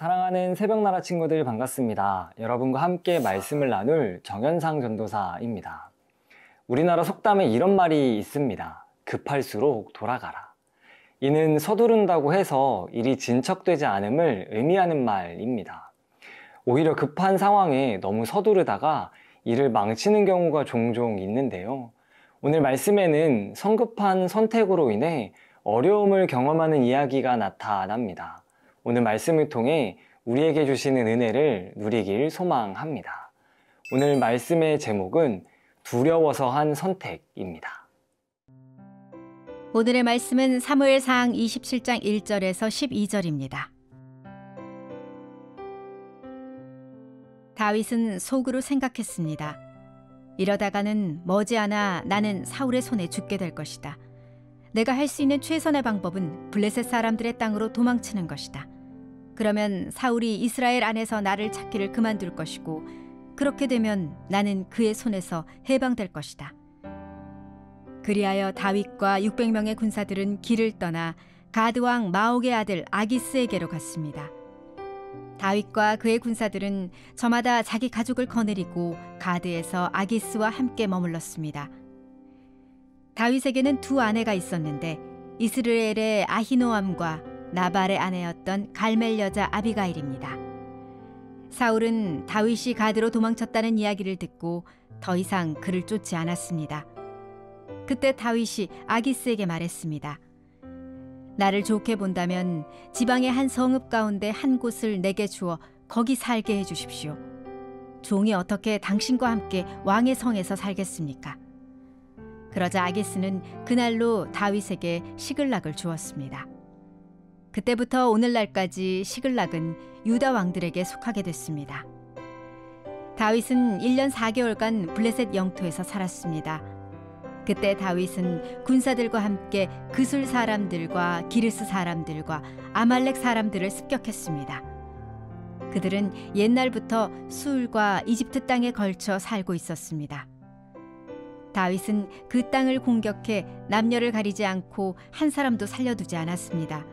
사랑하는 새벽나라 친구들 반갑습니다. 여러분과 함께 말씀을 나눌 정현상 전도사입니다. 우리나라 속담에 이런 말이 있습니다. 급할수록 돌아가라. 이는 서두른다고 해서 일이 진척되지 않음을 의미하는 말입니다. 오히려 급한 상황에 너무 서두르다가 일을 망치는 경우가 종종 있는데요. 오늘 말씀에는 성급한 선택으로 인해 어려움을 경험하는 이야기가 나타납니다. 오늘 말씀을 통해 우리에게 주시는 은혜를 누리길 소망합니다. 오늘 말씀의 제목은 두려워서 한 선택입니다. 오늘의 말씀은 사무엘상 27장 1절에서 12절입니다. 다윗은 속으로 생각했습니다. 이러다가는 머지않아 나는 사울의 손에 죽게 될 것이다. 내가 할 수 있는 최선의 방법은 블레셋 사람들의 땅으로 도망치는 것이다. 그러면 사울이 이스라엘 안에서 나를 찾기를 그만둘 것이고 그렇게 되면 나는 그의 손에서 해방될 것이다. 그리하여 다윗과 600명의 군사들은 길을 떠나 가드 왕 마옥의 아들 아기스에게로 갔습니다. 다윗과 그의 군사들은 저마다 자기 가족을 거느리고 가드에서 아기스와 함께 머물렀습니다. 다윗에게는 두 아내가 있었는데 이스라엘의 아히노암과 나발의 아내였던 갈멜 여자 아비가일입니다. 사울은 다윗이 가드로 도망쳤다는 이야기를 듣고 더 이상 그를 쫓지 않았습니다. 그때 다윗이 아기스에게 말했습니다. 나를 좋게 본다면 지방의 한 성읍 가운데 한 곳을 내게 주어 거기 살게 해주십시오. 종이 어떻게 당신과 함께 왕의 성에서 살겠습니까? 그러자 아기스는 그날로 다윗에게 시글락을 주었습니다. 그때부터 오늘날까지 시글락은 유다 왕들에게 속하게 됐습니다. 다윗은 1년 4개월간 블레셋 영토에서 살았습니다. 그때 다윗은 군사들과 함께 그술 사람들과 기르스 사람들과 아말렉 사람들을 습격했습니다. 그들은 옛날부터 수울과 이집트 땅에 걸쳐 살고 있었습니다. 다윗은 그 땅을 공격해 남녀를 가리지 않고 한 사람도 살려두지 않았습니다.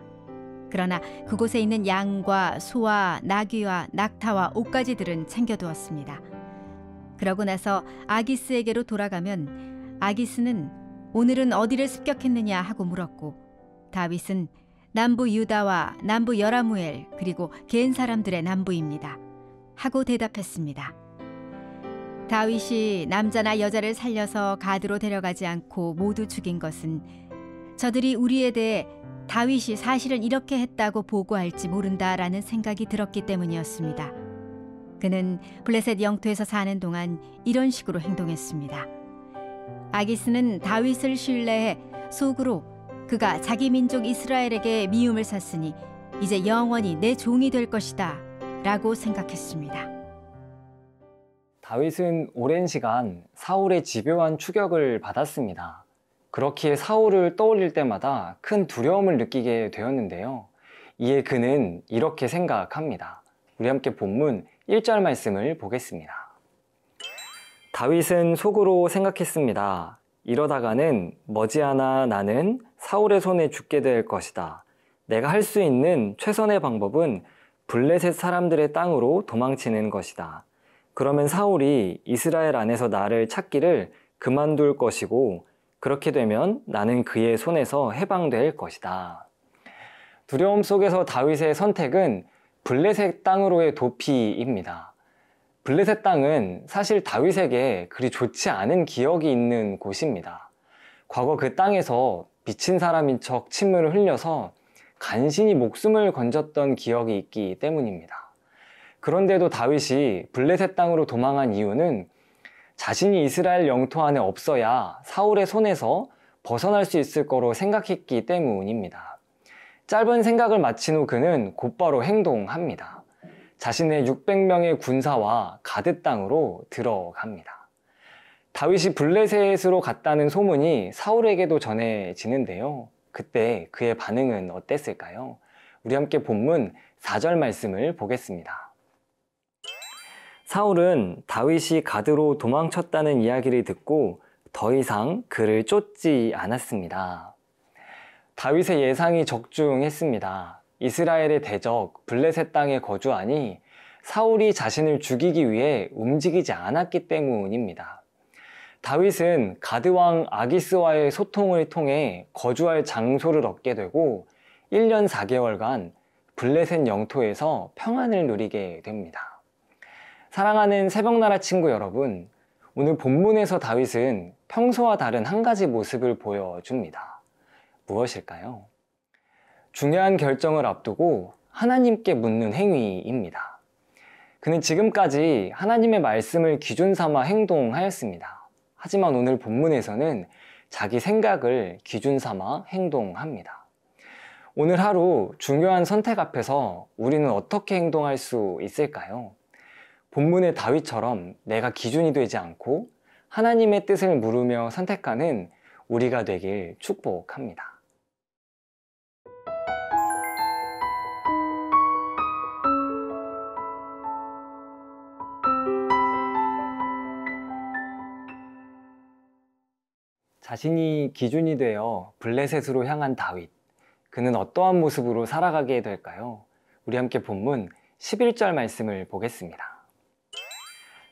그러나 그곳에 있는 양과 소와 나귀와 낙타와 옷가지들은 챙겨두었습니다. 그러고 나서 아기스에게로 돌아가면 아기스는 오늘은 어디를 습격했느냐 하고 물었고 다윗은 남부 유다와 남부 여라무엘 그리고 겐 사람들의 남부입니다 하고 대답했습니다. 다윗이 남자나 여자를 살려서 가드로 데려가지 않고 모두 죽인 것은 저들이 우리에 대해 다윗이 사실은 이렇게 했다고 보고할지 모른다라는 생각이 들었기 때문이었습니다. 그는 블레셋 영토에서 사는 동안 이런 식으로 행동했습니다. 아기스는 다윗을 신뢰해 속으로 그가 자기 민족 이스라엘에게 미움을 샀으니 이제 영원히 내 종이 될 것이다 라고 생각했습니다. 다윗은 오랜 시간 사울의 집요한 추격을 받았습니다. 그렇기에 사울을 떠올릴 때마다 큰 두려움을 느끼게 되었는데요. 이에 그는 이렇게 생각합니다. 우리 함께 본문 1절 말씀을 보겠습니다. 다윗은 속으로 생각했습니다. 이러다가는 머지않아 나는 사울의 손에 죽게 될 것이다. 내가 할 수 있는 최선의 방법은 블레셋 사람들의 땅으로 도망치는 것이다. 그러면 사울이 이스라엘 안에서 나를 찾기를 그만둘 것이고 그렇게 되면 나는 그의 손에서 해방될 것이다. 두려움 속에서 다윗의 선택은 블레셋 땅으로의 도피입니다. 블레셋 땅은 사실 다윗에게 그리 좋지 않은 기억이 있는 곳입니다. 과거 그 땅에서 미친 사람인 척 침을 흘려서 간신히 목숨을 건졌던 기억이 있기 때문입니다. 그런데도 다윗이 블레셋 땅으로 도망한 이유는 자신이 이스라엘 영토 안에 없어야 사울의 손에서 벗어날 수 있을 거로 생각했기 때문입니다. 짧은 생각을 마친 후 그는 곧바로 행동합니다. 자신의 600명의 군사와 가드 땅으로 들어갑니다. 다윗이 블레셋으로 갔다는 소문이 사울에게도 전해지는데요. 그때 그의 반응은 어땠을까요? 우리 함께 본문 4절 말씀을 보겠습니다. 사울은 다윗이 가드로 도망쳤다는 이야기를 듣고 더 이상 그를 쫓지 않았습니다. 다윗의 예상이 적중했습니다. 이스라엘의 대적 블레셋 땅에 거주하니 사울이 자신을 죽이기 위해 움직이지 않았기 때문입니다. 다윗은 가드왕 아기스와의 소통을 통해 거주할 장소를 얻게 되고 1년 4개월간 블레셋 영토에서 평안을 누리게 됩니다. 사랑하는 새벽나라 친구 여러분, 오늘 본문에서 다윗은 평소와 다른 한 가지 모습을 보여줍니다. 무엇일까요? 중요한 결정을 앞두고 하나님께 묻는 행위입니다. 그는 지금까지 하나님의 말씀을 기준 삼아 행동하였습니다. 하지만 오늘 본문에서는 자기 생각을 기준 삼아 행동합니다. 오늘 하루 중요한 선택 앞에서 우리는 어떻게 행동할 수 있을까요? 본문의 다윗처럼 내가 기준이 되지 않고 하나님의 뜻을 물으며 선택하는 우리가 되길 축복합니다. 자신이 기준이 되어 블레셋으로 향한 다윗. 그는 어떠한 모습으로 살아가게 될까요? 우리 함께 본문 11절 말씀을 보겠습니다.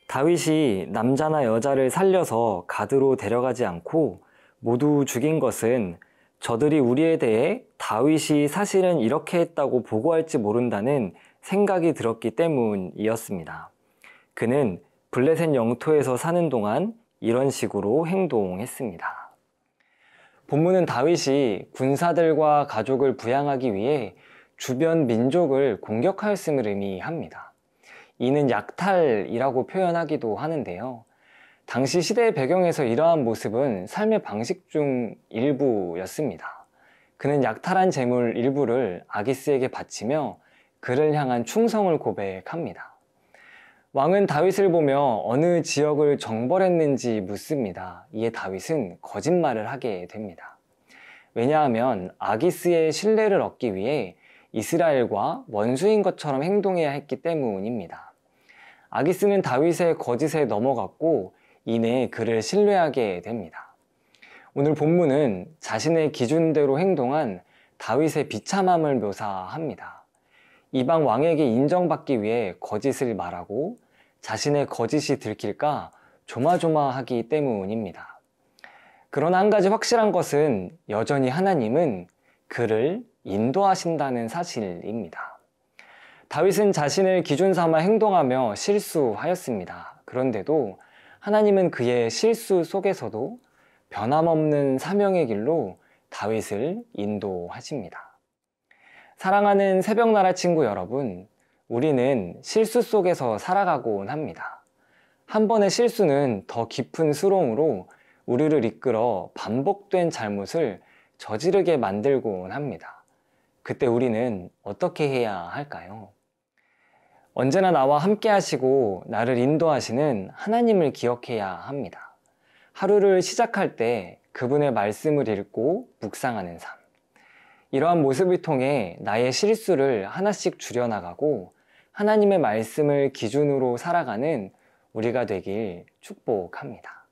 다윗이 남자나 여자를 살려서 가드로 데려가지 않고 모두 죽인 것은 저들이 우리에 대해 다윗이 사실은 이렇게 했다고 보고할지 모른다는 생각이 들었기 때문이었습니다. 그는 블레셋 영토에서 사는 동안 이런 식으로 행동했습니다. 본문은 다윗이 군사들과 가족을 부양하기 위해 주변 민족을 공격하였음을 의미합니다. 이는 약탈이라고 표현하기도 하는데요. 당시 시대의 배경에서 이러한 모습은 삶의 방식 중 일부였습니다. 그는 약탈한 재물 일부를 아기스에게 바치며 그를 향한 충성을 고백합니다. 왕은 다윗을 보며 어느 지역을 정벌했는지 묻습니다. 이에 다윗은 거짓말을 하게 됩니다. 왜냐하면 아기스의 신뢰를 얻기 위해 이스라엘과 원수인 것처럼 행동해야 했기 때문입니다. 아기스는 다윗의 거짓에 넘어갔고 이내 그를 신뢰하게 됩니다. 오늘 본문은 자신의 기준대로 행동한 다윗의 비참함을 묘사합니다. 이방 왕에게 인정받기 위해 거짓을 말하고 자신의 거짓이 들킬까 조마조마하기 때문입니다. 그러나 한 가지 확실한 것은 여전히 하나님은 그를 인도하신다는 사실입니다. 다윗은 자신을 기준 삼아 행동하며 실수하였습니다. 그런데도 하나님은 그의 실수 속에서도 변함없는 사명의 길로 다윗을 인도하십니다. 사랑하는 새벽나라 친구 여러분, 우리는 실수 속에서 살아가곤 합니다. 한 번의 실수는 더 깊은 수렁으로 우리를 이끌어 반복된 잘못을 저지르게 만들곤 합니다. 그때 우리는 어떻게 해야 할까요? 언제나 나와 함께 하시고 나를 인도하시는 하나님을 기억해야 합니다. 하루를 시작할 때 그분의 말씀을 읽고 묵상하는 삶. 이러한 모습을 통해 나의 실수를 하나씩 줄여나가고 하나님의 말씀을 기준으로 살아가는 우리가 되길 축복합니다.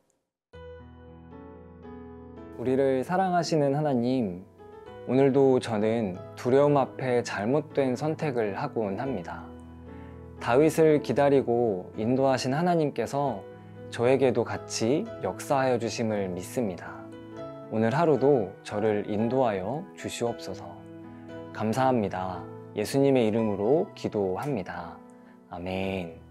우리를 사랑하시는 하나님, 오늘도 저는 두려움 앞에 잘못된 선택을 하곤 합니다. 다윗을 기다리고 인도하신 하나님께서 저에게도 같이 역사하여 주심을 믿습니다. 오늘 하루도 저를 인도하여 주시옵소서. 감사합니다. 예수님의 이름으로 기도합니다. 아멘.